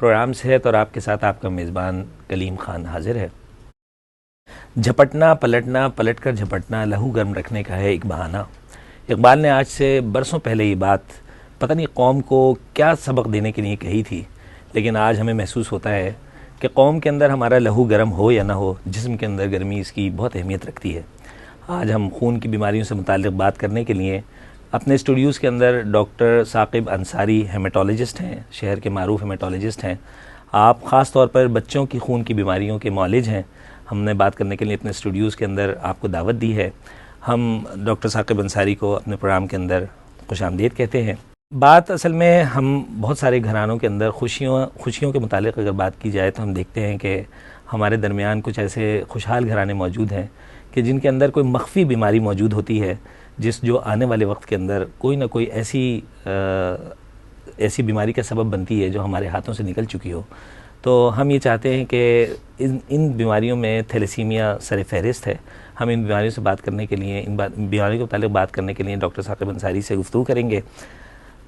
Programme صحت اور آپ کے ساتھ آپ کا میزبان کلیم خان حاضر ہے۔ جھپٹنا پلٹنا، پلٹ کر جھپٹنا لہو گرم رکھنے کا ہے ایک بہانہ۔ اقبال نے آج سے برسوں پہلے یہ بات پتہ نہیں قوم کو کیا سبق دینے کے لیے کہی تھی، لیکن آج ہمیں محسوس ہوتا ہے کہ قوم کے اندر ہمارا لہو گرم ہو یا نہ ہو، جسم کے اندر گرمی اس کی بہت اہمیت رکھتی ہے۔ آج ہم خون کی بیماریوں سے متعلق بات کرنے کے لیے اپنے اسٹوڈیوز کے اندر ڈاکٹر ثاقب انصاری ہیمیٹولوجسٹ ہیں، شہر کے معروف ہیمیٹولوجسٹ ہیں۔ آپ خاص طور پر بچوں کی خون کی بیماریوں کے معالج ہیں۔ ہم نے بات کرنے کے لیے اپنے اسٹوڈیوز کے اندر آپ کو دعوت دی ہے۔ ہم ڈاکٹر ثاقب انصاری کو اپنے پروگرام کے اندر خوش آمدید کہتے ہیں۔ بات اصل میں ہم بہت سارے گھرانوں کے اندر خوشیوں کے متعلق اگر بات کی جائے تو ہم دیکھتے ہیں کہ ہمارے درمیان کچھ ایسے خوشحال گھرانے موجود ہیں کہ جن کے اندر کوئی مخفی بیماری موجود ہوتی ہے، جو آنے والے وقت کے اندر کوئی نہ کوئی ایسی بیماری کا سبب بنتی ہے جو ہمارے ہاتھوں سے نکل چکی ہو۔ تو ہم یہ چاہتے ہیں کہ ان بیماریوں میں تھیلیسیمیا سر فہرست ہے۔ ہم ان بیماریوں سے بات کرنے کے لیے، ان بیماریوں کے متعلق بات کرنے کے لیے ڈاکٹر ثاقب انصاری سے گفتگو کریں گے۔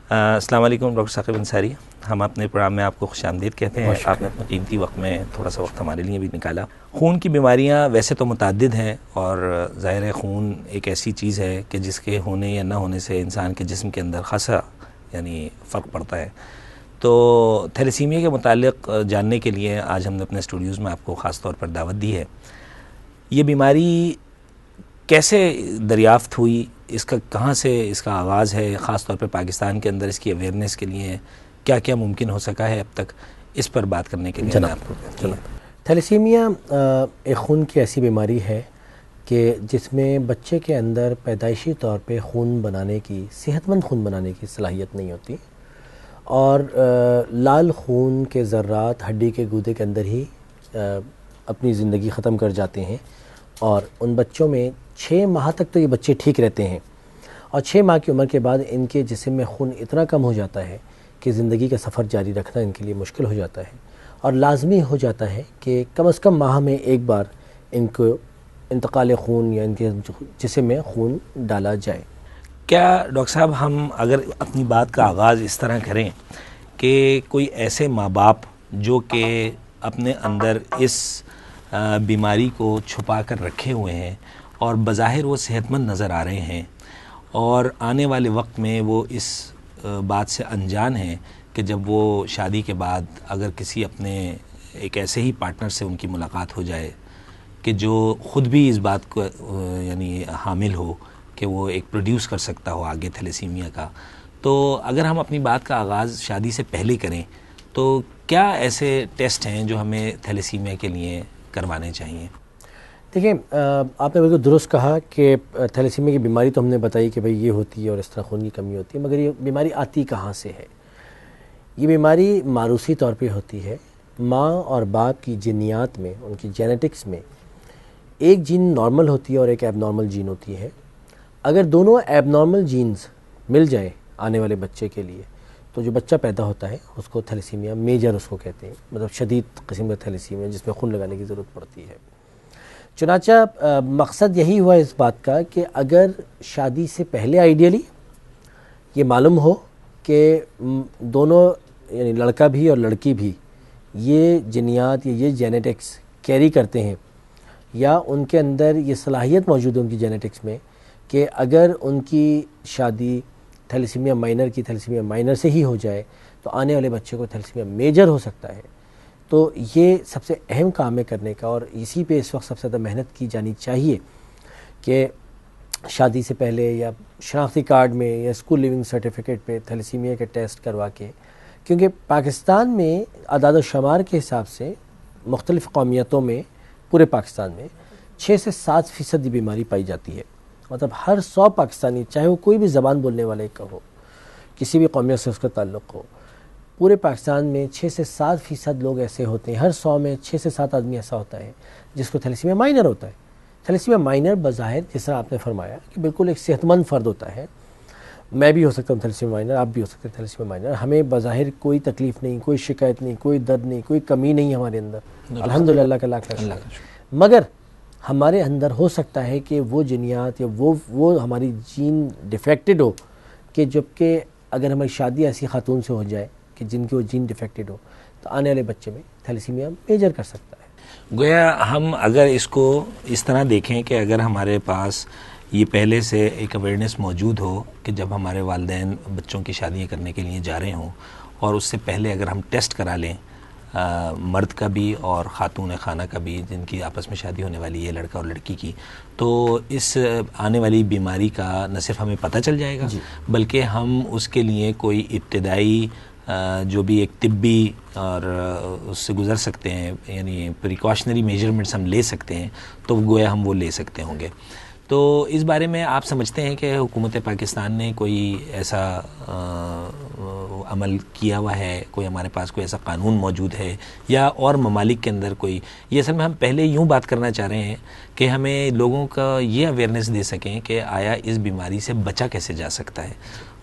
السلام علیکم ڈاکٹر ثاقب انصاری، ہم اپنے پروگرام میں آپ کو خوش آمدید کہتے ہیں۔ آپ نے اپنے قیمتی وقت میں تھوڑا سا وقت ہمارے لیے بھی نکالا۔ خون کی بیماریاں ویسے تو متعدد ہیں، اور ظاہر ہے خون ایک ایسی چیز ہے کہ جس کے ہونے یا نہ ہونے سے انسان کے جسم کے اندر خاصا فرق پڑتا ہے۔ تو تھیلیسیمیا کے متعلق جاننے کے لیے آج ہم نے اپنے اسٹوڈیوز میں آپ کو خاص طور پر دعوت دی ہے۔ یہ بیماری کیسے دریافت ہوئی، اس کا کہاں سے اس کا آغاز ہے، خاص طور پر پاکستان کے اندر اس کی اویئرنیس کے لیے کیا کیا ممکن ہو سکا ہے اب تک، اس پر بات کرنے کے لیے آپ کو تھیلیسیمیا ایک خون کی ایسی بیماری ہے کہ جس میں بچے کے اندر پیدائشی طور پہ خون بنانے کی، صحت مند خون بنانے کی صلاحیت نہیں ہوتی، اور لال خون کے ذرات ہڈی کے گودے کے اندر ہی اپنی زندگی ختم کر جاتے ہیں، اور ان بچوں میں 6 ماہ تک تو یہ بچے ٹھیک رہتے ہیں، اور 6 ماہ کی عمر کے بعد ان کے جسم میں خون اتنا کم ہو جاتا ہے کہ زندگی کا سفر جاری رکھنا ان کے لیے مشکل ہو جاتا ہے، اور لازمی ہو جاتا ہے کہ کم از کم ماہ میں ایک بار ان کو انتقال خون یا ان کے جسم میں خون ڈالا جائے۔ کیا ڈاکٹر صاحب ہم اگر اپنی بات کا آغاز اس طرح کریں کہ کوئی ایسے ماں باپ جو کہ اپنے اندر اس بیماری کو چھپا کر رکھے ہوئے ہیں اور بظاہر وہ صحت مند نظر آ رہے ہیں، اور آنے والے وقت میں وہ اس بات سے انجان ہیں کہ جب وہ شادی کے بعد اگر کسی اپنے ایک ایسے ہی پارٹنر سے ان کی ملاقات ہو جائے کہ جو خود بھی اس بات کو حامل ہو کہ وہ ایک پروڈیوس کر سکتا ہو آگے تھیلیسیمیا کا، تو اگر ہم اپنی بات کا آغاز شادی سے پہلے کریں تو کیا ایسے ٹیسٹ ہیں جو ہمیں تھیلیسیمیا کے لیے کروانے چاہیے؟ دیکھیں، آپ نے بالکل درست کہا کہ تھیلیسیمیا کی بیماری تو ہم نے بتائی کہ بھئی یہ ہوتی ہے اور اس طرح خون کی کمی ہوتی ہے، مگر یہ بیماری آتی کہاں سے ہے؟ یہ بیماری موروثی طور پہ ہوتی ہے۔ ماں اور باپ کی جینیات میں، ان کی جینیٹکس میں ایک جین نارمل ہوتی ہے اور ایک ایب نارمل جین ہوتی ہے۔ اگر دونوں ایب نارمل جینز مل جائے آنے والے بچے کے لیے تو جو بچہ پیدا ہوتا ہے اس کو تھیلیسیمیا میجر اس کو کہتے ہیں، مطلب شدید قسم کا تھیلیسیمیا جس میں خون لگانے کی ضرورت پڑتی ہے۔ چنانچہ مقصد یہی ہوا اس بات کا کہ اگر شادی سے پہلے آئیڈیلی یہ معلوم ہو کہ دونوں یعنی لڑکا بھی اور لڑکی بھی یہ جینیات یا یہ جینیٹکس کیری کرتے ہیں، یا ان کے اندر یہ صلاحیت موجود ہے ان کی جینیٹکس میں کہ اگر ان کی شادی تھیلیسیمیا مائنر کی تھیلیسیمیا مائنر سے ہی ہو جائے تو آنے والے بچے کو تھیلیسیمیا میجر ہو سکتا ہے، تو یہ سب سے اہم کام ہے کرنے کا، اور اسی پہ اس وقت سب سے زیادہ محنت کی جانی چاہیے کہ شادی سے پہلے یا شناختی کارڈ میں یا اسکول لیونگ سرٹیفکیٹ پہ تھیلیسیمیا کے ٹیسٹ کروا کے، کیونکہ پاکستان میں اعداد و شمار کے حساب سے مختلف قومیتوں میں پورے پاکستان میں 6 سے 7% بیماری پائی جاتی ہے، مطلب ہر 100 پاکستانی، چاہے وہ کوئی بھی زبان بولنے والے کا ہو، کسی بھی قومیت سے اس کا تعلق ہو، پورے پاکستان میں 6 سے 7% لوگ ایسے ہوتے ہیں، ہر 100 میں 6 سے 7 آدمی ایسا ہوتا ہے جس کو تھیلیسیمیا مائنر ہوتا ہے۔ تھیلیسیمیا مائنر بظاہر جس طرح آپ نے فرمایا کہ بالکل ایک صحت مند فرد ہوتا ہے، میں بھی ہو سکتا ہوں تھیلیسیمیا مائنر، آپ بھی ہو سکتے ہیں تھیلیسیمیا مائنر، ہمیں بظاہر کوئی تکلیف نہیں، کوئی شکایت نہیں، کوئی درد نہیں، کوئی کمی نہیں ہمارے اندر، الحمدللہ، اللہ کا لاکھ شکر۔ مگر ہمارے اندر ہو سکتا ہے کہ وہ جینیات یا وہ ہماری جین ڈیفیکٹڈ ہو، کہ جبکہ اگر ہماری شادی ایسی خاتون سے ہو جائے کہ جن کی وہ جین ڈیفیکٹڈ ہو تو آنے والے بچے میں تھیلیسیمیا میجر کر سکتا ہے. گویا ہم اگر اس کو اس طرح دیکھیں کہ اگر ہمارے پاس یہ پہلے سے ایک اویئرنیس موجود ہو کہ جب ہمارے والدین بچوں کی شادیاں کرنے کے لیے جا رہے ہوں اور اس سے پہلے اگر ہم ٹیسٹ کرا لیں مرد کا بھی اور خاتون خانہ کا بھی جن کی آپس میں شادی ہونے والی ہے لڑکا اور لڑکی کی, تو اس آنے والی بیماری کا نہ صرف ہمیں پتہ چل جائے گا بلکہ ہم اس کے لیے کوئی ابتدائی جو بھی ایک طبی اور اس سے گزر سکتے ہیں, یعنی پریکاشنری میجرمنٹس ہم لے سکتے ہیں, تو گویا ہم وہ لے سکتے ہوں گے. تو اس بارے میں آپ سمجھتے ہیں کہ حکومت پاکستان نے کوئی ایسا عمل کیا ہوا ہے, کوئی ہمارے پاس کوئی ایسا قانون موجود ہے یا اور ممالک کے اندر کوئی, یہ اصل میں ہم پہلے یوں بات کرنا چاہ رہے ہیں کہ ہمیں لوگوں کا یہ اویئرنیس دے سکیں کہ آیا اس بیماری سے بچا کیسے جا سکتا ہے,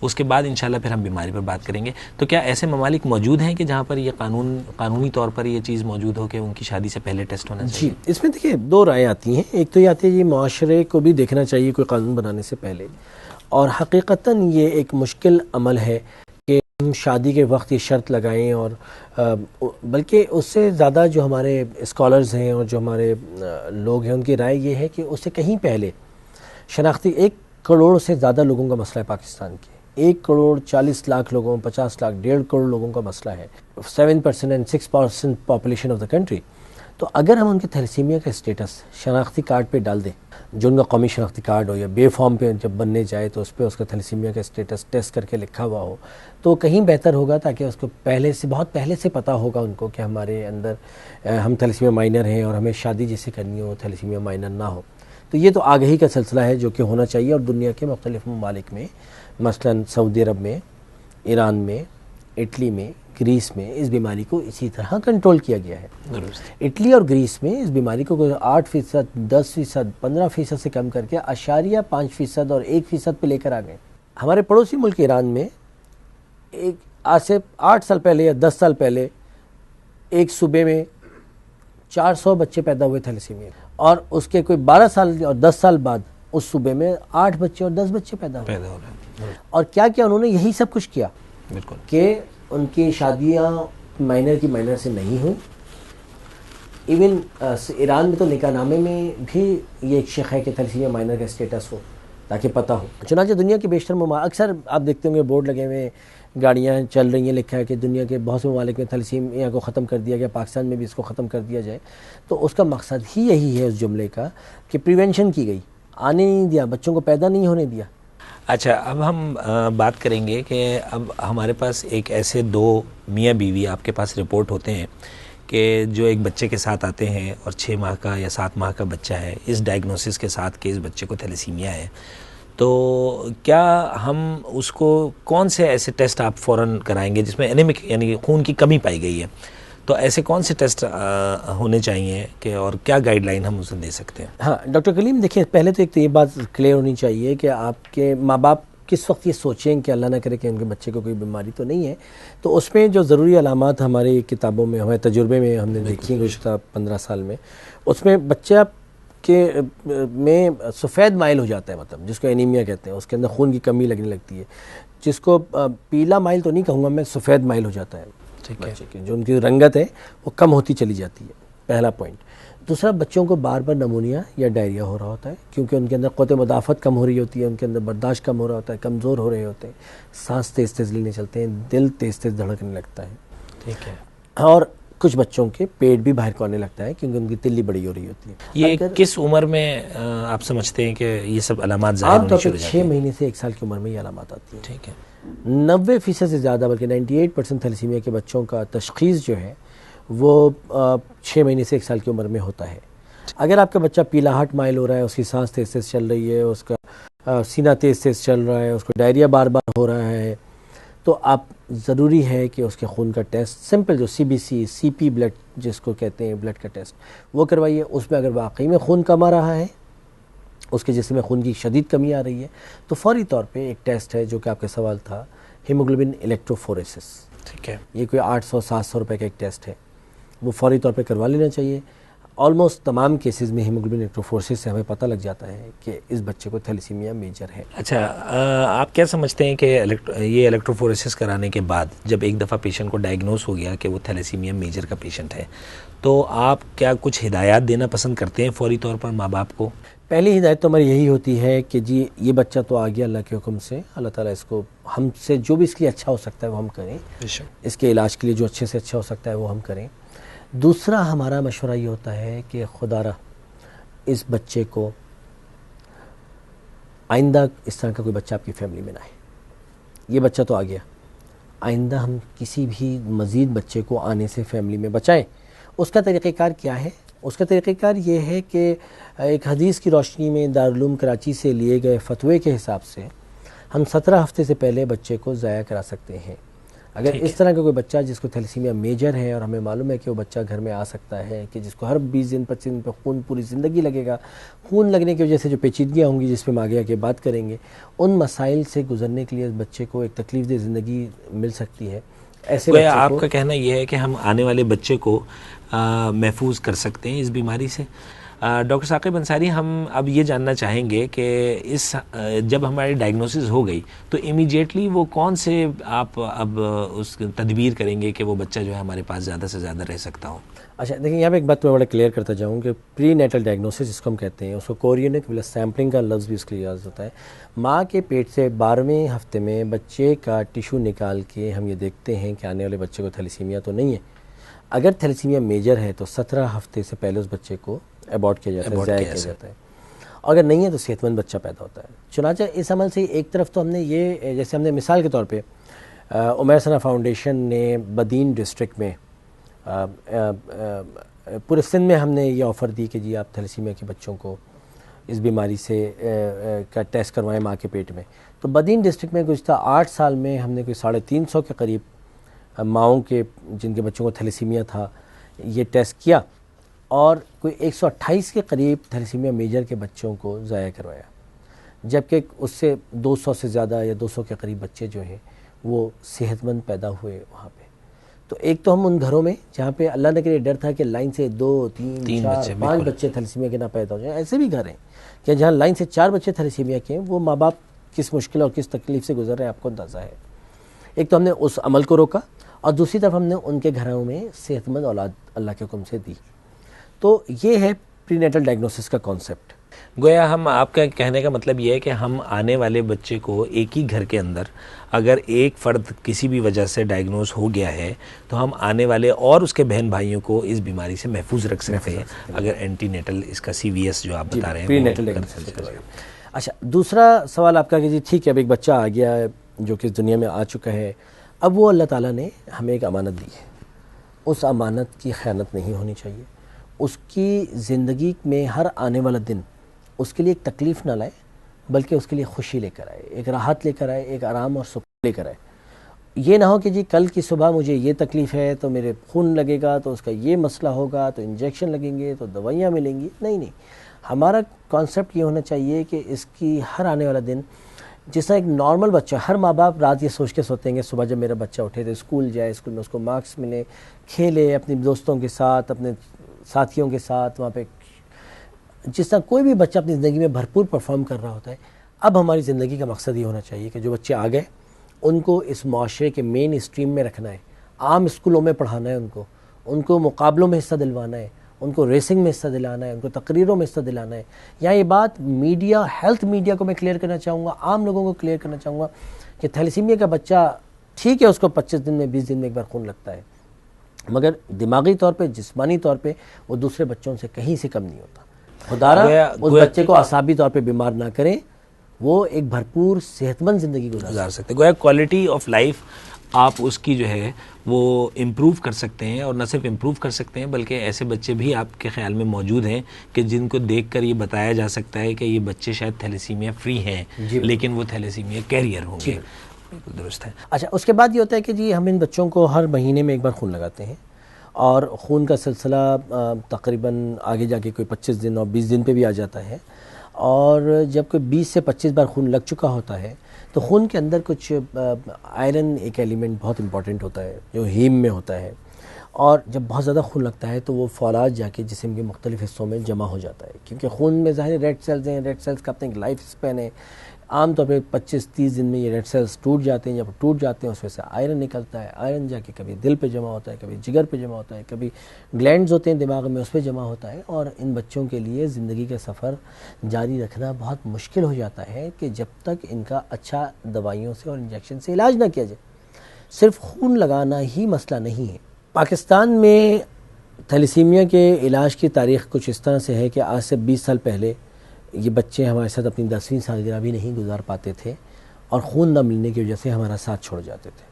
اس کے بعد انشاءاللہ پھر ہم بیماری پر بات کریں گے. تو کیا ایسے ممالک موجود ہیں کہ جہاں پر یہ قانونی طور پر یہ چیز موجود ہو کہ ان کی شادی سے پہلے ٹیسٹ ہونا چاہیے؟ جی, اس میں دیکھیے دو رائے آتی ہیں. ایک تو یہ آتی ہے یہ معاشرے کو بھی دیکھنا چاہیے کوئی قانون بنانے سے پہلے, اور حقیقتاً یہ ایک مشکل عمل ہے کہ ہم شادی کے وقت یہ شرط لگائیں, اور بلکہ اس سے زیادہ جو ہمارے اسکالرز ہیں اور جو ہمارے لوگ ہیں ان کی رائے یہ ہے کہ اس سے کہیں پہلے شناختی 1 کروڑ سے زیادہ لوگوں کا مسئلہ ہے پاکستان کے, 1 کروڑ 40 لاکھ لوگوں, 50 لاکھ 1.5 کروڑ لوگوں کا مسئلہ ہے, 7% and 6% population of the country. تو اگر ہم ان کے تھیلیسیمیا کا اسٹیٹس شناختی کارڈ پہ ڈال دیں, جو ان کا قومی شناختی کارڈ ہو یا بے فارم پہ جب بننے جائے تو اس پہ اس کا تھیلیسیمیا کا اسٹیٹس ٹیسٹ کر کے لکھا ہوا ہو, تو کہیں بہتر ہوگا, تاکہ اس کو پہلے سے بہت پہلے سے پتہ ہوگا ان کو کہ ہمارے اندر ہم تھیلیسیمیا مائنر ہیں اور ہمیں شادی جیسے کرنی ہو تھیلیسیمیا مائنر نہ ہو. تو یہ تو آگہی کا سلسلہ ہے جو کہ ہونا چاہیے, اور دنیا کے مختلف ممالک میں مثلا سعودی عرب میں, ایران میں, اٹلی میں, گریس میں اس بیماری کو اسی طرح کنٹرول کیا گیا ہے. اٹلی اور گریس میں اس بیماری کو 8%, 10%, 15% سے کم کر کے 0.5% اور 1% پہ لے کر آ گئے. ہمارے پڑوسی ملک ایران میں آج سے 8 سال پہلے یا 10 سال پہلے ایک صوبے میں 400 بچے پیدا ہوئے تھیلیسیمیا, اور اس کے کوئی 12 سال اور 10 سال بعد اس صوبے میں 8 بچے اور 10 بچے پیدا ہو رہے ہیں. اور کیا انہوں نے یہی سب کچھ کیا بالکل کہ ان کی شادیاں مائنر سے نہیں ہوئیں. ایون ایران میں تو نکاح نامے میں بھی یہ ایک شق ہے کہ تھیلیسیمیا مائنر کا اسٹیٹس ہو تاکہ پتہ ہو. چنانچہ دنیا کے بیشتر اکثر آپ دیکھتے ہوں گے بورڈ لگے ہوئے, گاڑیاں چل رہی ہیں, لکھا ہے کہ دنیا کے بہت سے ممالک میں تھیلیسیمیا کو ختم کر دیا گیا, پاکستان میں بھی اس کو ختم کر دیا جائے. تو اس کا مقصد ہی یہی ہے اس جملے کا کہ پریونشن کی گئی, آنے نہیں دیا, بچوں کو پیدا نہیں ہونے دیا. اچھا, اب ہم بات کریں گے کہ اب ہمارے پاس ایک ایسے 2 میاں بیوی آپ کے پاس رپورٹ ہوتے ہیں کہ جو ایک بچے کے ساتھ آتے ہیں اور 6 ماہ کا یا 7 ماہ کا بچہ ہے, اس ڈائگنوسس کے ساتھ کہ اس بچے کو تھیلیسیمیا ہے, تو کیا ہم اس کو کون سے ایسے ٹیسٹ آپ فوراً کرائیں گے جس میں انیمک یعنی خون کی کمی پائی گئی ہے, تو ایسے کون سے ٹیسٹ ہونے چاہیے کہ, اور کیا گائیڈ لائن ہم اسے دے سکتے ہیں؟ ہاں ڈاکٹر کلیم, دیکھیں پہلے تو ایک تو یہ بات کلیئر ہونی چاہیے کہ آپ کے ماں باپ کس وقت یہ سوچیں کہ اللہ نہ کرے کہ ان کے بچے کو کوئی بیماری تو نہیں ہے. تو اس میں جو ضروری علامات ہماری کتابوں میں, ہمارے تجربے میں ہم نے دیکھی گزشتہ 15 سال میں, اس میں بچہ کے میں سفید مائل ہو جاتا ہے, مطلب جس کو اینیمیا کہتے ہیں, اس کے اندر خون کی کمی لگنے لگتی ہے, جس کو پیلا مائل تو نہیں کہوں گا میں, سفید مائل ہو جاتا ہے. ٹھیک ہے, جو ان کی رنگت ہے وہ کم ہوتی چلی جاتی ہے, پہلا پوائنٹ. دوسرا, بچوں کو بار بار نمونیا یا ڈائریا ہو رہا ہوتا ہے کیونکہ ان کے اندر قوت مدافعت کم ہو رہی ہوتی ہے, ان کے اندر برداشت کم ہو رہا ہوتا ہے, کمزور ہو رہے ہوتے ہیں, سانس تیز تیز لینے چلتے ہیں, دل تیز تیز دھڑکنے لگتا ہے. ٹھیک ہے, اور کچھ بچوں کے پیٹ بھی باہر کو آنے لگتا ہے کیونکہ ان کی تلی بڑی ہو رہی ہوتی ہے. یہ کس عمر میں آپ سمجھتے ہیں کہ یہ سب علامات ظاہر ہونے شروع ہو جاتی ہیں؟ 6 مہینے سے 1 سال کی عمر میں یہ علامات آتی ہیں. ٹھیک ہے, 90% سے زیادہ بلکہ 98% تھیلیسیمیا کے بچوں کا تشخیص جو ہے وہ 6 مہینے سے 1 سال کی عمر میں ہوتا ہے. اگر آپ کا بچہ پیلاہٹ مائل ہو رہا ہے, اس کی سانس تیز تیز چل رہی ہے, اس کا سینہ تیز تیز چل رہا ہے, اس کو ڈائریا بار بار ہو رہا ہے, تو آپ ضروری ہے کہ اس کے خون کا ٹیسٹ سمپل جو CBC CP بلڈ جس کو کہتے ہیں بلڈ کا ٹیسٹ وہ کروائیے. اس میں اگر واقعی میں خون کم آ رہا ہے, اس کے جسم میں خون کی شدید کمی آ رہی ہے, تو فوری طور پہ ایک ٹیسٹ ہے جو کہ آپ کا سوال تھا, ہیموگلوبن الیکٹروفوریسس. ٹھیک ہے, یہ کوئی 800-700 روپے کا ایک ٹیسٹ ہے, وہ فوری طور پہ کروا لینا چاہیے. آلموسٹ تمام کیسز میں ہیموگلوبن الیکٹروفورسز سے ہمیں پتہ لگ جاتا ہے کہ اس بچے کو تھیلیسیمیا میجر ہے۔ اچھا، آپ کیا سمجھتے ہیں کہ یہ الیکٹروفورسس کرانے کے بعد جب ایک دفعہ پیشنٹ کو ڈائگنوز ہو گیا کہ وہ تھیلیسیمیا میجر کا پیشنٹ ہے، تو آپ کیا کچھ ہدایات دینا پسند کرتے ہیں فوری طور پر ماں باپ کو؟ پہلی ہدایت تو ہماری یہی ہوتی ہے کہ جی یہ بچہ تو آ گیا اللہ کے حکم سے، اللہ تعالیٰ اس کو ہم سے جو بھی اس کے لیے اچھا ہو سکتا ہے وہ ہم کریں، اس کے علاج کے لیے جو اچھے سے اچھا ہو سکتا ہے وہ ہم کریں۔ دوسرا ہمارا مشورہ یہ ہوتا ہے کہ خدا را اس بچے کو آئندہ اس طرح کا کوئی بچہ آپ کی فیملی میں نہ آئے، یہ بچہ تو آ گیا، آئندہ ہم کسی بھی مزید بچے کو آنے سے فیملی میں بچائیں۔ اس کا طریقہ کار کیا ہے؟ اس کا طریقہ کار یہ ہے کہ ایک حدیث کی روشنی میں دارالعلوم کراچی سے لیے گئے فتوے کے حساب سے ہم 17 ہفتے سے پہلے بچے کو ضائع کرا سکتے ہیں۔ اگر اس طرح کا کوئی بچہ جس کو تھیلیسیمیا میجر ہے اور ہمیں معلوم ہے کہ وہ بچہ گھر میں آ سکتا ہے، کہ جس کو ہر 20 دن 25 دن پہ خون پوری زندگی لگے گا، خون لگنے کی وجہ سے جو پیچیدگیاں ہوں گی جس پہ ہم آگے آگے بات کریں گے، ان مسائل سے گزرنے کے لیے اس بچے کو ایک تکلیف دہ زندگی مل سکتی ہے۔ ایسے بچے آپ کو کا کہنا یہ ہے کہ ہم آنے والے بچے کو محفوظ کر سکتے ہیں اس بیماری سے۔ ڈاکٹر ثاقب انصاری، ہم اب یہ جاننا چاہیں گے کہ جب ہماری ڈائگنوسس ہو گئی تو امیجیٹلی وہ کون سے آپ اب اس تدبیر کریں گے کہ وہ بچہ جو ہے ہمارے پاس زیادہ سے زیادہ رہ سکتا ہو؟ اچھا دیکھیں، یہاں پہ ایک بات میں بڑا کلیئر کرتا جاؤں کہ پری نیٹل ڈائگنوسس جس کو ہم کہتے ہیں، اس کو کورینک ولا سیمپلنگ کا لفظ بھی اس کے لیے یاد ہوتا ہے۔ ماں کے پیٹ سے 12ویں ہفتے میں بچے کا ٹیشو نکال کے ہم یہ دیکھتے ہیں کہ آنے والے بچے کو تھیلیسیمیا تو نہیں ہے۔ اگر تھیلیسیمیا میجر ہے تو 17 ہفتے سے پہلے اس بچے کو ابورٹ کیا جاتا ہے، ضائع کیا جاتا ہے۔ اگر نہیں ہے تو صحت مند بچہ پیدا ہوتا ہے۔ چنانچہ اس عمل سے ایک طرف تو ہم نے یہ، جیسے ہم نے مثال کے طور پہ عمیر ثنا فاؤنڈیشن نے بدین ڈسٹرکٹ میں پورے سندھ میں ہم نے یہ آفر دی کہ جی آپ تھیلیسیمیا کے بچوں کو اس بیماری سے کا ٹیسٹ کروائیں ماں کے پیٹ میں۔ تو بدین ڈسٹرکٹ میں گزشتہ 8 سال میں ہم نے کوئی 350 کے قریب ماؤں کے جن کے بچوں کو تھیلیسیمیا تھا یہ ٹیسٹ کیا، اور کوئی 128 کے قریب تھیلیسیمیا میجر کے بچوں کو ضائع کروایا، جبکہ اس سے 200 سے زیادہ یا 200 کے قریب بچے جو ہیں وہ صحت مند پیدا ہوئے وہاں پہ۔ تو ایک تو ہم ان گھروں میں جہاں پہ اللہ نے کے لیے ڈر تھا کہ لائن سے 2 3 4 5 بچے تھیلیسیمیا کے نہ پیدا ہو جائیں، ایسے بھی گھر ہیں کہ جہاں لائن سے 4 بچے تھیلیسیمیا کے ہیں، وہ ماں باپ کس مشکل اور کس تکلیف سے گزر رہے ہیں آپ کو اندازہ ہے۔ ایک تو ہم نے اس عمل کو روکا، اور دوسری طرف ہم نے ان کے گھروں میں صحت مند اولاد اللہ کے حکم سے دی۔ تو یہ ہے پری نیٹل ڈائگنوسس کا کانسیپٹ۔ گویا ہم، آپ کا کہنے کا مطلب یہ ہے کہ ہم آنے والے بچے کو ایک ہی گھر کے اندر اگر ایک فرد کسی بھی وجہ سے ڈائگنوز ہو گیا ہے تو ہم آنے والے اور اس کے بہن بھائیوں کو اس بیماری سے محفوظ رکھ سکتے ہیں اگر اینٹی نیٹل اس کا CVS جو آپ بتا رہے ہیں پری نیٹل ڈائگنوسس۔ اچھا، دوسرا سوال آپ کا کہ جی ٹھیک ہے اب ایک بچہ آ گیا ہے جو کہ اس دنیا میں آ چکا ہے، اب وہ اللہ تعالیٰ نے ہمیں ایک امانت دی ہے، اس امانت کی خیانت نہیں ہونی چاہیے۔ اس کی زندگی میں ہر آنے والا دن اس کے لیے ایک تکلیف نہ لائے بلکہ اس کے لیے خوشی لے کر آئے، ایک راحت لے کر آئے، ایک آرام اور سکون لے کر آئے۔ یہ نہ ہو کہ جی کل کی صبح مجھے یہ تکلیف ہے تو میرے خون لگے گا تو اس کا یہ مسئلہ ہوگا تو انجیکشن لگیں گے تو دوائیاں ملیں گی، نہیں، ہمارا کانسیپٹ یہ ہونا چاہیے کہ اس کی ہر آنے والا دن جس طرح ایک نارمل بچہ، ہر ماں باپ رات یہ سوچ کے سوتے ہیں کہ صبح جب میرا بچہ اٹھے تو اسکول جائے، اسکول میں اس کو مارکس ملے، کھیلے اپنے دوستوں کے ساتھ، اپنے ساتھیوں کے ساتھ وہاں پہ، جس طرح کوئی بھی بچہ اپنی زندگی میں بھرپور پرفارم کر رہا ہوتا ہے۔ اب ہماری زندگی کا مقصد یہ ہونا چاہیے کہ جو بچے آ گئے ان کو اس معاشرے کے مین اسٹریم میں رکھنا ہے، عام اسکولوں میں پڑھانا ہے، ان کو مقابلوں میں حصہ دلوانا ہے، ان کو ریسنگ میں حصہ دلانا ہے، ان کو تقریروں میں حصہ دلانا ہے۔ یہاں یہ بات میڈیا، ہیلتھ میڈیا کو میں کلیئر کرنا چاہوں گا، عام لوگوں کو کلیئر کرنا چاہوں گا کہ تھیلیسیمیا کا بچہ ٹھیک ہے اس کو 25 دن میں 20 دن میں ایک بار خون لگتا ہے، مگر دماغی طور پہ، جسمانی طور پہ وہ دوسرے بچوں سے کہیں سے کم نہیں ہوتا۔ خدارا اس بچے کو اعصابی طور پہ بیمار نہ کریں، وہ ایک بھرپور صحت مند زندگی گزار سکتے۔ گویا کوالٹی آف لائف آپ اس کی جو ہے وہ امپروو کر سکتے ہیں، اور نہ صرف امپروو کر سکتے ہیں بلکہ ایسے بچے بھی آپ کے خیال میں موجود ہیں کہ جن کو دیکھ کر یہ بتایا جا سکتا ہے کہ یہ بچے شاید تھیلیسیمیا فری ہیں لیکن وہ تھیلیسیمیا کیریئر ہوں گے۔ بالکل درست ہے۔ اچھا، اس کے بعد یہ ہوتا ہے کہ جی ہم ان بچوں کو ہر مہینے میں ایک بار خون لگاتے ہیں، اور خون کا سلسلہ تقریباً آگے جا کے کوئی 25 دن اور 20 دن پہ بھی آ جاتا ہے، اور جب کوئی 20 سے 25 بار خون لگ چکا ہوتا ہے تو خون کے اندر کچھ آئرن ایک ایلیمنٹ بہت امپورٹنٹ ہوتا ہے جو ہیم میں ہوتا ہے، اور جب بہت زیادہ خون لگتا ہے تو وہ فولاد جا کے جسم کے مختلف حصوں میں جمع ہو جاتا ہے، کیونکہ خون میں ظاہر ریڈ سیلز ہیں، ریڈ سیلز کا اپنا ایک لائف اسپین ہے. عام طور پہ 25-30 دن میں یہ ریڈ سیلز ٹوٹ جاتے ہیں. جب ٹوٹ جاتے ہیں اس میں سے آئرن نکلتا ہے. آئرن جا کے کبھی دل پہ جمع ہوتا ہے، کبھی جگر پہ جمع ہوتا ہے، کبھی گلینڈز ہوتے ہیں دماغ میں اس پہ جمع ہوتا ہے. اور ان بچوں کے لیے زندگی کا سفر جاری رکھنا بہت مشکل ہو جاتا ہے کہ جب تک ان کا اچھا دوائیوں سے اور انجیکشن سے علاج نہ کیا جائے. صرف خون لگانا ہی مسئلہ نہیں ہے. پاکستان میں تھیلیسیمیا کے علاج کی تاریخ کچھ اس طرح سے ہے کہ آج سے 20 سال پہلے یہ بچے ہمارے ساتھ اپنی 10ویں سالگرہ بھی نہیں گزار پاتے تھے اور خون نہ ملنے کی وجہ سے ہمارا ساتھ چھوڑ جاتے تھے.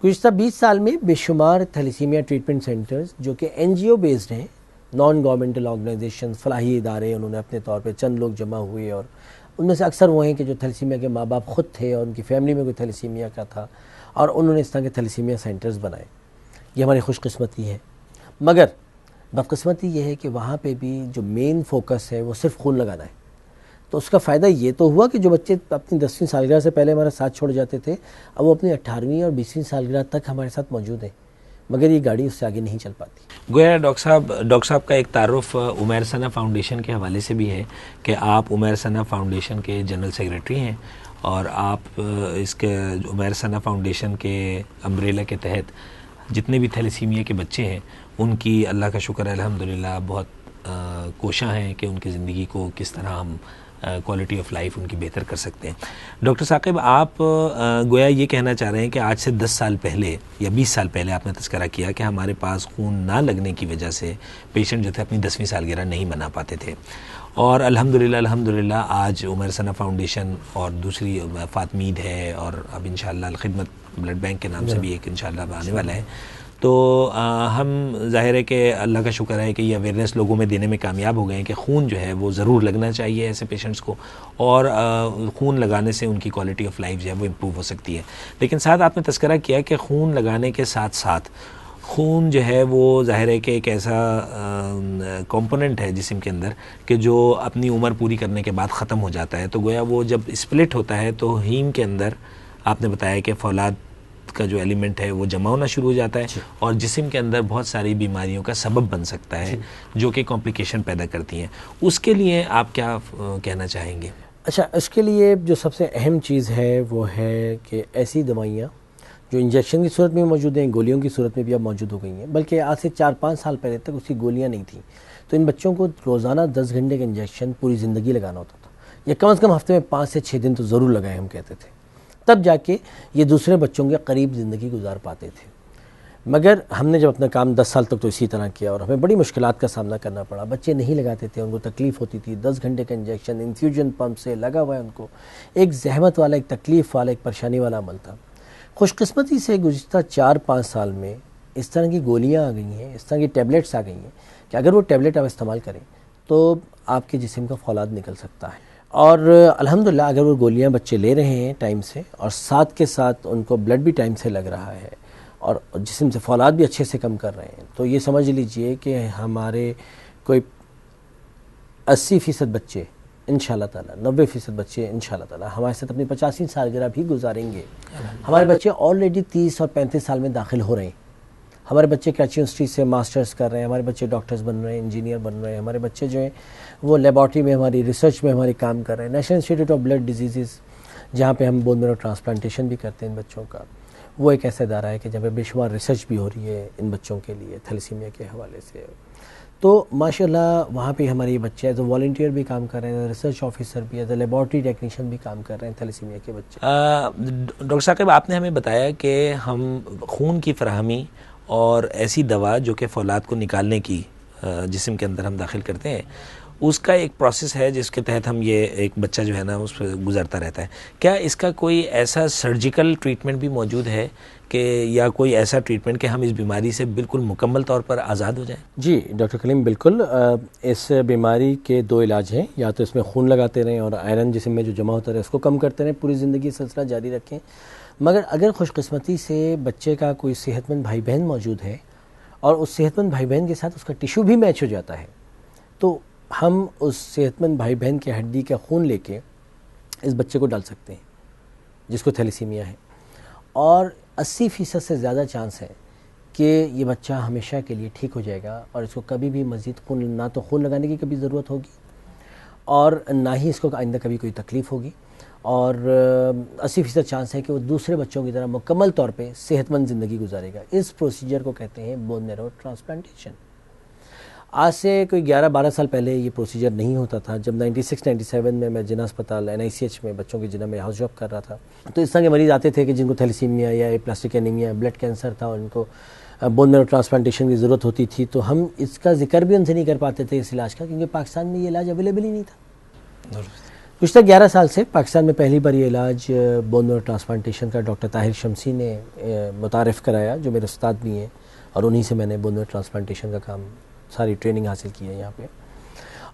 گزشتہ 20 سال میں بے شمار تھیلیسیمیا ٹریٹمنٹ سینٹرز جو کہ NGO بیسڈ ہیں، نان گورنمنٹل آرگنائزیشن، فلاحی ادارے، انہوں نے اپنے طور پہ چند لوگ جمع ہوئے اور ان میں سے اکثر وہ ہیں کہ جو تھیلیسیمیا کے ماں باپ خود تھے اور ان کی فیملی میں کوئی تھیلیسیمیا کا تھا اور انہوں نے اس طرح کے تھیلیسیمیا سینٹرز بنائے. یہ ہماری خوش قسمتی ہے. مگر بدقسمتی یہ ہے کہ وہاں پہ بھی جو مین فوکس ہے وہ صرف خون لگانا ہے. تو اس کا فائدہ یہ تو ہوا کہ جو بچے اپنی 10ویں سالگرہ سے پہلے ہمارا ساتھ چھوڑ جاتے تھے اب وہ اپنی 18ویں اور 20ویں سالگرہ تک ہمارے ساتھ موجود ہیں، مگر یہ گاڑی اس سے آگے نہیں چل پاتی. گویا ڈاکٹر صاحب کا ایک تعارف عمیر ثنا فاؤنڈیشن کے حوالے سے بھی ہے کہ آپ عمیر ثنا فاؤنڈیشن کے جنرل سیکریٹری ہیں اور آپ اس کے عمیر ثنا فاؤنڈیشن کے امبریلا کے تحت جتنے بھی تھیلیسیمیا کے بچے ہیں ان کی اللہ کا شکر ہے الحمدللہ بہت کوشاں ہیں کہ ان کی زندگی کو کس طرح ہم کوالٹی آف لائف ان کی بہتر کر سکتے ہیں. ڈاکٹر ثاقب، آپ گویا یہ کہنا چاہ رہے ہیں کہ آج سے 10 سال پہلے یا 20 سال پہلے آپ نے تذکرہ کیا کہ ہمارے پاس خون نہ لگنے کی وجہ سے پیشنٹ جو تھے اپنی 10ویں سالگرہ نہیں منا پاتے تھے، اور الحمدللہ آج عمیر ثنا فاؤنڈیشن اور دوسری فاطمید ہے اور اب انشاءاللہ الخدمت بلڈ بینک کے نام سے بھی ایک انشاءاللہ آنے والا ہے. تو ہم ظاہر ہے کہ اللہ کا شکر ہے کہ یہ اویئرنیس لوگوں میں دینے میں کامیاب ہو گئے ہیں کہ خون جو ہے وہ ضرور لگنا چاہیے ایسے پیشنٹس کو، اور خون لگانے سے ان کی کوالٹی آف لائف جو ہے وہ امپروو ہو سکتی ہے. لیکن ساتھ آپ نے تذکرہ کیا کہ خون لگانے کے ساتھ ساتھ خون جو ہے وہ ظاہر ہے کہ ایک ایسا کمپوننٹ ہے جسم کے اندر کہ جو اپنی عمر پوری کرنے کے بعد ختم ہو جاتا ہے. تو گویا وہ جب اسپلٹ ہوتا ہے تو ہیم کے اندر آپ نے بتایا کہ فولاد کا جو ایلیمنٹ ہے وہ جمع ہونا شروع ہو جاتا ہے اور جسم کے اندر بہت ساری بیماریوں کا سبب بن سکتا ہے جو کہ کمپلیکیشن پیدا کرتی ہیں. اس کے لیے آپ کیا کہنا چاہیں گے؟ اچھا، اس کے لیے جو سب سے اہم چیز ہے وہ ہے کہ ایسی دوائیاں جو انجیکشن کی صورت میں موجود ہیں، گولیوں کی صورت میں بھی اب موجود ہو گئی ہیں، بلکہ آج سے 4-5 سال پہلے تک اس کی گولیاں نہیں تھیں. تو ان بچوں کو روزانہ 10 گھنٹے کا انجیکشن پوری زندگی لگانا ہوتا تھا، یا کم از کم ہفتے میں 5 سے 6 دن تو ضرور لگائیں ہم کہتے تھے، تب جا کے یہ دوسرے بچوں کے قریب زندگی گزار پاتے تھے. مگر ہم نے جب اپنا کام 10 سال تک تو اسی طرح کیا اور ہمیں بڑی مشکلات کا سامنا کرنا پڑا. بچے نہیں لگاتے تھے، ان کو تکلیف ہوتی تھی. 10 گھنٹے کا انجیکشن انفیوژن پمپ سے لگا ہوا ہے ان کو، ایک زحمت والا، ایک تکلیف والا، ایک پریشانی والا عمل تھا. خوش قسمتی سے گزشتہ 4-5 سال میں اس طرح کی گولیاں آ گئی ہیں، اس طرح کی ٹیبلٹس آ گئی ہیں کہ اگر وہ ٹیبلٹ آپ استعمال کریں تو آپ کے جسم کا فولاد نکل سکتا ہے. اور الحمدللہ اگر وہ گولیاں بچے لے رہے ہیں ٹائم سے اور ساتھ کے ساتھ ان کو بلڈ بھی ٹائم سے لگ رہا ہے اور جسم سے فولاد بھی اچھے سے کم کر رہے ہیں، تو یہ سمجھ لیجئے کہ ہمارے کوئی 80% بچے انشاءاللہ تعالیٰ، 90% بچے انشاءاللہ تعالیٰ ہمارے ساتھ اپنی 85ویں سالگرہ بھی گزاریں گے. ہمارے بچے آلریڈی 30 اور 35 سال میں داخل ہو رہے ہیں. ہمارے بچے کراچی یونیورسٹی سے ماسٹرز کر رہے ہیں، ہمارے بچے ڈاکٹرز بن رہے ہیں، انجینئر بن رہے ہیں. ہمارے بچے جو ہیں وہ لیبارٹری میں ہماری ریسرچ میں ہماری کام کر رہے ہیں. National institute of blood diseases جہاں پہ ہم بون میرو ٹرانسپلانٹیشن بھی کرتے ہیں ان بچوں کا، وہ ایک ایسا ادارہ ہے کہ جہاں پہ بے شمار ریسرچ بھی ہو رہی ہے ان بچوں کے لیے تھیلیسیمیا کے حوالے سے. تو ماشاءاللہ وہاں پہ ہمارے یہ بچے ایز اے والنٹیئر بھی کام کر رہے ہیں، ریسرچ آفیسر بھی، ایز اے لیبارٹری ٹیکنیشین بھی کام کر رہے ہیں تھیلیسیمیا کے بچے. ڈاکٹر ثاقب، آپ نے ہمیں بتایا کہ ہم خون کی فراہمی اور ایسی دوا جو کہ فولاد کو نکالنے کی جسم کے اندر ہم داخل کرتے ہیں، اس کا ایک پروسیس ہے جس کے تحت ہم یہ ایک بچہ جو ہے نا اس پہ گزرتا رہتا ہے. کیا اس کا کوئی ایسا سرجیکل ٹریٹمنٹ بھی موجود ہے کہ یا کوئی ایسا ٹریٹمنٹ کہ ہم اس بیماری سے بالکل مکمل طور پر آزاد ہو جائیں؟ جی ڈاکٹر کلیم، بالکل. اس بیماری کے 2 علاج ہیں، یا تو اس میں خون لگاتے رہیں اور آئرن جسم میں جو جمع ہوتا رہے اس کو کم کرتے رہیں، پوری زندگی سلسلہ جاری رکھیں. مگر اگر خوش قسمتی سے بچے کا کوئی صحت مند بھائی بہن موجود ہے اور اس صحت مند بھائی بہن کے ساتھ اس کا ٹیشو بھی میچ ہو جاتا ہے، تو ہم اس صحت مند بھائی بہن کے ہڈی کا خون لے کے اس بچے کو ڈال سکتے ہیں جس کو تھیلیسیمیا ہے. اور 80% سے زیادہ چانس ہے کہ یہ بچہ ہمیشہ کے لیے ٹھیک ہو جائے گا اور اس کو کبھی بھی مزید خون نہ تو خون لگانے کی کبھی ضرورت ہوگی اور نہ ہی اس کو آئندہ کبھی کوئی تکلیف ہوگی، اور 80% چانس ہے کہ وہ دوسرے بچوں کی طرح مکمل طور پہ صحت مند زندگی گزارے گا۔ اس پروسیجر کو کہتے ہیں بون میرو ٹرانسپلانٹیشن۔ آج سے کوئی 11-12 سال پہلے یہ پروسیجر نہیں ہوتا تھا۔ جب 96-97 میں جنا اسپتال NICH میں بچوں کی جنا میں ہاؤس جاب کر رہا تھا، تو اس طرح کے مریض آتے تھے کہ جن کو تھیلیسیمیا یا پلاسٹک انیمیا، بلڈ کینسر تھا، اور ان کو بون میرو ٹرانسپلانٹیشن کی ضرورت ہوتی تھی، تو ہم اس کا ذکر بھی ان سے نہیں کر پاتے تھے اس علاج کا، کیونکہ پاکستان میں یہ علاج اویلیبل ہی نہیں تھا۔ گزشتہ 11 سال سے پاکستان میں پہلی بار یہ علاج بون میرو ٹرانسپلانٹیشن کا ڈاکٹر طاہر شمسی نے متعارف کرایا، جو میرے استاد بھی ہیں، اور انہی سے میں نے بون میرو ٹرانسپلانٹیشن کا کام ساری ٹریننگ حاصل کی ہے یہاں پہ۔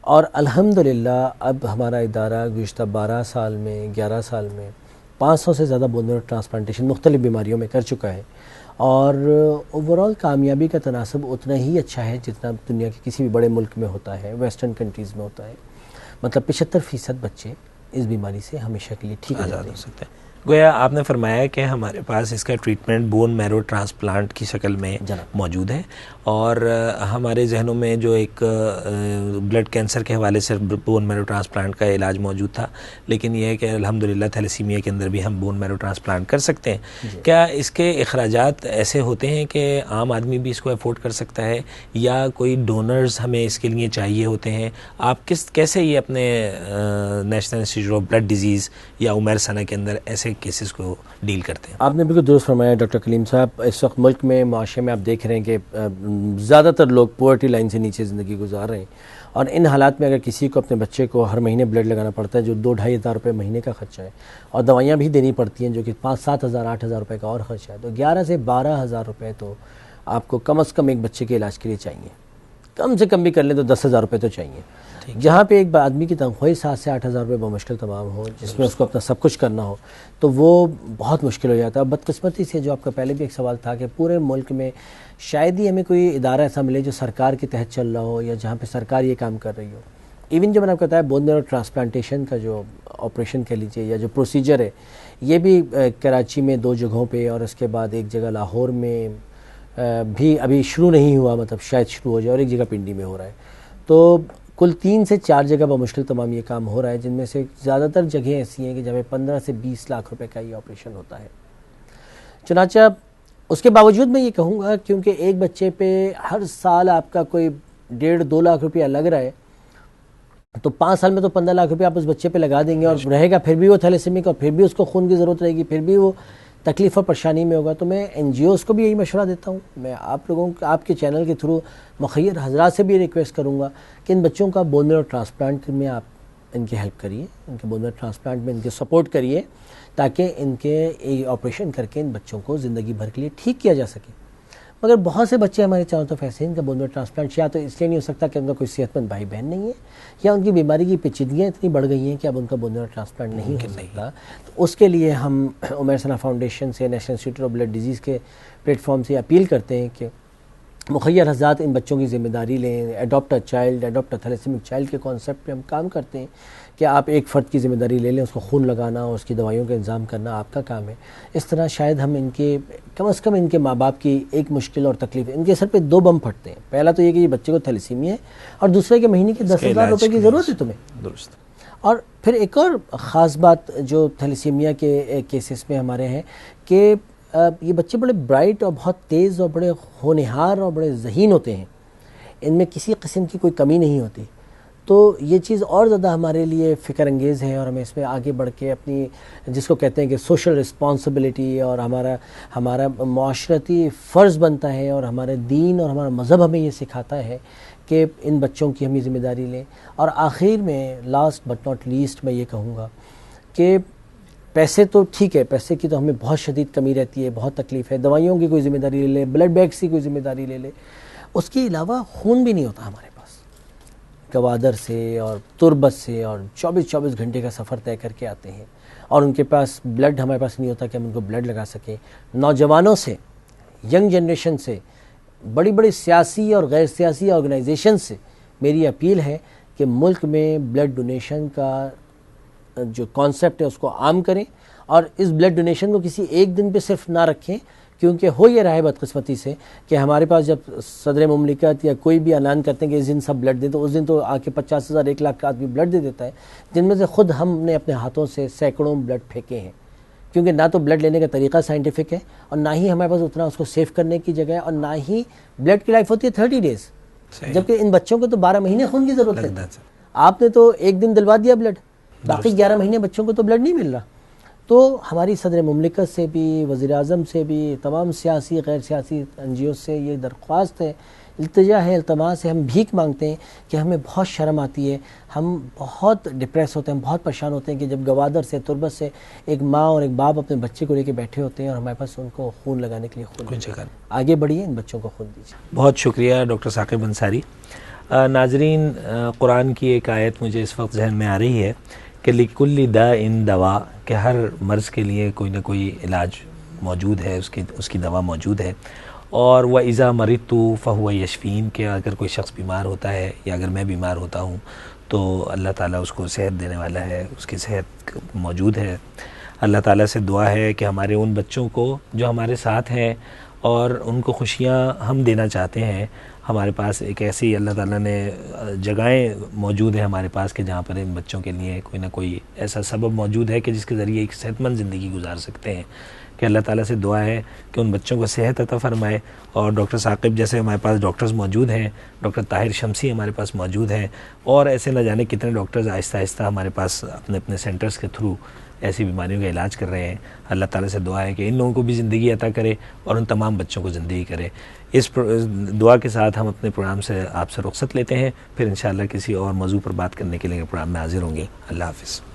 اور الحمدللہ اب ہمارا ادارہ گزشتہ 12 سال میں 11 سال میں 500 سے زیادہ بون میرو ٹرانسپلانٹیشن مختلف بیماریوں میں کر چکا ہے، اور اوورال کامیابی کا تناسب اتنا ہی اچھا ہے جتنا دنیا کے کسی بھی بڑے ملک میں ہوتا ہے، ویسٹرن کنٹریز میں ہوتا ہے۔ مطلب 75% بچے اس بیماری سے ہمیشہ کے لیے ٹھیک ہو آزاد ہو سکتے ہیں۔ گویا آپ نے فرمایا کہ ہمارے پاس اس کا ٹریٹمنٹ بون میرو ٹرانسپلانٹ کی شکل میں موجود ہے، اور ہمارے ذہنوں میں جو ایک بلڈ کینسر کے حوالے سے بون میرو ٹرانسپلانٹ کا علاج موجود تھا، لیکن یہ ہے کہ الحمدللہ تھیلیسیمیا کے اندر بھی ہم بون میرو ٹرانسپلانٹ کر سکتے ہیں۔ کیا اس کے اخراجات ایسے ہوتے ہیں کہ عام آدمی بھی اس کو افورڈ کر سکتا ہے، یا کوئی ڈونرز ہمیں اس کے لیے چاہیے ہوتے ہیں؟ آپ کیسے یہ اپنے national institute of blood disease یا عمر ثنا کے اندر ایسے کیسز کو ڈیل کرتے ہیں؟ آپ نے بالکل درست فرمایا ڈاکٹر کلیم صاحب۔ اس وقت ملک میں، معاشرے میں آپ دیکھ رہے ہیں کہ زیادہ تر لوگ پورٹی لائن سے نیچے زندگی گزار رہے ہیں، اور ان حالات میں اگر کسی کو اپنے بچے کو ہر مہینے بلڈ لگانا پڑتا ہے، جو 2-2.5 ہزار روپے مہینے کا خرچہ ہے، اور دوائیاں بھی دینی پڑتی ہیں جو کہ 5-7 ہزار 8 ہزار روپے کا اور خرچہ ہے، تو 11 سے 12 ہزار روپے تو آپ کو کم از کم ایک بچے کے علاج کے لیے چاہیے۔ کم سے کم بھی کر لیں تو 10 ہزار روپے تو چاہیے، جہاں پہ ایک آدمی کی تنخواہ 7 سے 8 ہزار روپے بمشکل تمام ہو، جس میں اس کو اپنا سب کچھ کرنا ہو، تو وہ بہت مشکل ہو جاتا ہے۔ بدقسمتی سے جو آپ کا پہلے بھی ایک سوال تھا کہ پورے ملک میں شاید ہی ہمیں کوئی ادارہ ایسا ملے جو سرکار کے تحت چل رہا ہو، یا جہاں پہ سرکار یہ کام کر رہی ہو۔ ایون جو میں نے آپ کو بتایا بون میرو ٹرانسپلانٹیشن کا جو آپریشن کہہ لیجیے یا جو پروسیجر ہے، یہ بھی کراچی میں 2 جگہوں پہ، اور اس کے بعد ایک جگہ لاہور میں بھی ابھی شروع نہیں ہوا، مطلب شاید شروع ہو جائے، اور ایک جگہ پنڈی میں ہو رہا ہے۔ تو کل 3 سے 4 جگہ بمشکل تمام یہ کام ہو رہا ہے، جن میں سے زیادہ تر جگہیں ایسی ہیں کہ جہاں 15 سے 20 لاکھ روپے کا یہ آپریشن ہوتا ہے۔ چنانچہ اس کے باوجود میں یہ کہوں گا، کیونکہ ایک بچے پہ ہر سال آپ کا کوئی 1.5-2 لاکھ روپیہ لگ رہا ہے، تو 5 سال میں تو 15 لاکھ روپیہ آپ اس بچے پہ لگا دیں گے، اور رہے گا پھر بھی وہ تھیلیسیمک، اور پھر بھی اس کو خون کی ضرورت رہے گی، پھر بھی وہ تکلیف اور پریشانی میں ہوگا۔ تو میں NGOs کو بھی یہی مشورہ دیتا ہوں، میں آپ لوگوں کو آپ کے چینل کے تھرو مخیر حضرات سے بھی ریکویسٹ کروں گا کہ ان بچوں کا بون میرو ٹرانسپلانٹ میں آپ ان کی ہیلپ کریے، ان کے بون میرو ٹرانسپلانٹ میں ان کے سپورٹ کریے، تاکہ ان کے آپریشن کر کے ان بچوں کو زندگی بھر کے لیے ٹھیک کیا جا سکے۔ مگر بہت سے بچے ہمارے چاروں طرف ایسے ہیں، ان کا بون میرو ٹرانسپلانٹ یا تو اس لیے نہیں ہو سکتا کہ ان کا کوئی صحت مند بھائی بہن نہیں ہے، یا ان کی بیماری کی پیچیدگیاں اتنی بڑھ گئی ہیں کہ اب ان کا بون میرو ٹرانسپلانٹ نہیں ہو سکتا۔ تو اس کے لیے ہم عمر ثنا فاؤنڈیشن سے، national institute of blood disease کے پلیٹ فارم سے اپیل کرتے ہیں کہ مخیر حضرات ان بچوں کی ذمہ داری لیں۔ Adopt a child, adopt a thalassaemic child کے کانسیپٹ پہ ہم کام کرتے ہیں کہ آپ ایک فرد کی ذمہ داری لے لیں، اس کو خون لگانا اور اس کی دوائیوں کا انتظام کرنا آپ کا کام ہے۔ اس طرح شاید ہم ان کے کم از کم ان کے ماں باپ کی ایک مشکل اور تکلیف، ان کے سر پہ 2 بم پھٹتے ہیں۔ پہلا تو یہ کہ یہ بچے کو تھیلیسیمیا ہے، اور دوسرے کہ مہینے کے 10 ہزار روپے کی ضرورت ہے تمہیں۔ درست۔ اور پھر ایک اور خاص بات جو تھیلیسیمیا کے کیسز میں ہمارے ہیں کہ یہ بچے بڑے برائٹ اور بہت تیز اور بڑے ہونہار اور بڑے ذہین ہوتے ہیں، ان میں کسی قسم کی کوئی کمی نہیں ہوتی۔ تو یہ چیز اور زیادہ ہمارے لیے فکر انگیز ہے، اور ہمیں اس میں آگے بڑھ کے اپنی جس کو کہتے ہیں کہ سوشل رسپانسبلٹی، اور ہمارا معاشرتی فرض بنتا ہے، اور ہمارے دین اور ہمارا مذہب ہمیں یہ سکھاتا ہے کہ ان بچوں کی ہم یہ ذمہ داری لیں۔ اور آخر میں لاسٹ بٹ ناٹ لیسٹ میں یہ کہوں گا کہ پیسے تو ٹھیک ہے، پیسے کی تو ہمیں بہت شدید کمی رہتی ہے، بہت تکلیف ہے، دوائیوں کی کوئی ذمہ داری لے لے، بلڈ بینکس کی کوئی ذمہ داری لے لے، اس کے علاوہ خون بھی نہیں ہوتا ہمارے پاس گوادر سے اور تربت سے، اور 24 گھنٹے کا سفر طے کر کے آتے ہیں، اور ان کے پاس بلڈ ہمارے پاس نہیں ہوتا کہ ہم ان کو بلڈ لگا سکیں۔ نوجوانوں سے، ینگ جنریشن سے، بڑی بڑی سیاسی اور غیر سیاسی آرگنائزیشن سے میری اپیل ہے کہ ملک میں بلڈ ڈونیشن کا جو کانسیپٹ ہے اس کو عام کریں، اور اس بلڈ ڈونیشن کو کسی ایک دن پہ صرف نہ رکھیں، کیونکہ ہو یہ رہا ہے بدقسمتی سے کہ ہمارے پاس جب صدر مملکت یا کوئی بھی اعلان کرتے ہیں کہ اس دن سب بلڈ دیں، تو اس دن تو آ کے 50,000 1 لاکھ کا آدمی بلڈ دے دیتا ہے، جن میں سے خود ہم نے اپنے ہاتھوں سے سینکڑوں بلڈ پھینکے ہیں، کیونکہ نہ تو بلڈ لینے کا طریقہ سائنٹیفک ہے، اور نہ ہی ہمارے پاس اتنا اس کو سیو کرنے کی جگہ ہے، اور نہ ہی بلڈ کی لائف ہوتی ہے 30 ڈیز، جبکہ ان بچوں کو تو 12 مہینے خون کی ضرورت ہے۔ آپ نے تو ایک دن دلوا دیا بلڈ، باقی 11 مہینے بچوں کو تو بلڈ نہیں مل رہا۔ تو ہماری صدر مملکت سے بھی، وزیر اعظم سے بھی، تمام سیاسی غیر سیاسی NGO سے یہ درخواست ہے، التجا ہے، التماس ہے، ہم بھیک مانگتے ہیں کہ ہمیں بہت شرم آتی ہے، ہم بہت ڈپریس ہوتے ہیں، ہم بہت پریشان ہوتے ہیں کہ جب گوادر سے، تربت سے ایک ماں اور ایک باپ اپنے بچے کو لے کے بیٹھے ہوتے ہیں اور ہمارے پاس ان کو خون لگانے کے لیے خون نہیں ہے۔ آگے بڑھیے، ان بچوں کو خون دیجیے۔ بہت شکریہ ڈاکٹر ثاقب انصاری۔ ناظرین، قرآن کی ایک آیت مجھے اس وقت ذہن میں آ رہی ہے کہ لِكُلِّ دَاءٍ دوا، کہ ہر مرض کے لیے کوئی نہ کوئی علاج موجود ہے، اس کی دوا موجود ہے۔ اور وَإِذَا مَرِضْتُ فَهُوَ يَشْفِينِ، کہ اگر کوئی شخص بیمار ہوتا ہے یا اگر میں بیمار ہوتا ہوں تو اللہ تعالیٰ اس کو صحت دینے والا ہے، اس کی صحت موجود ہے۔ اللہ تعالیٰ سے دعا ہے کہ ہمارے ان بچوں کو جو ہمارے ساتھ ہیں اور ان کو خوشیاں ہم دینا چاہتے ہیں، ہمارے پاس ایک ایسی اللہ تعالیٰ نے جگہیں موجود ہیں ہمارے پاس کہ جہاں پر ان بچوں کے لیے کوئی نہ کوئی ایسا سبب موجود ہے کہ جس کے ذریعے ایک صحت مند زندگی گزار سکتے ہیں۔ کہ اللہ تعالیٰ سے دعا ہے کہ ان بچوں کو صحت عطا فرمائے، اور ڈاکٹر ثاقب جیسے ہمارے پاس ڈاکٹرز موجود ہیں، ڈاکٹر طاہر شمسی ہمارے پاس موجود ہیں، اور ایسے نہ جانے کتنے ڈاکٹرز آہستہ آہستہ ہمارے پاس اپنے سینٹرز کے تھرو ایسی بیماریوں کا علاج کر رہے ہیں۔ اللہ تعالیٰ سے دعا ہے کہ ان لوگوں کو بھی زندگی عطا کرے اور ان تمام بچوں کو زندگی کرے۔ اس دعا کے ساتھ ہم اپنے پروگرام سے آپ سے رخصت لیتے ہیں، پھر انشاءاللہ کسی اور موضوع پر بات کرنے کے لیے پروگرام میں حاضر ہوں گے۔ اللہ حافظ۔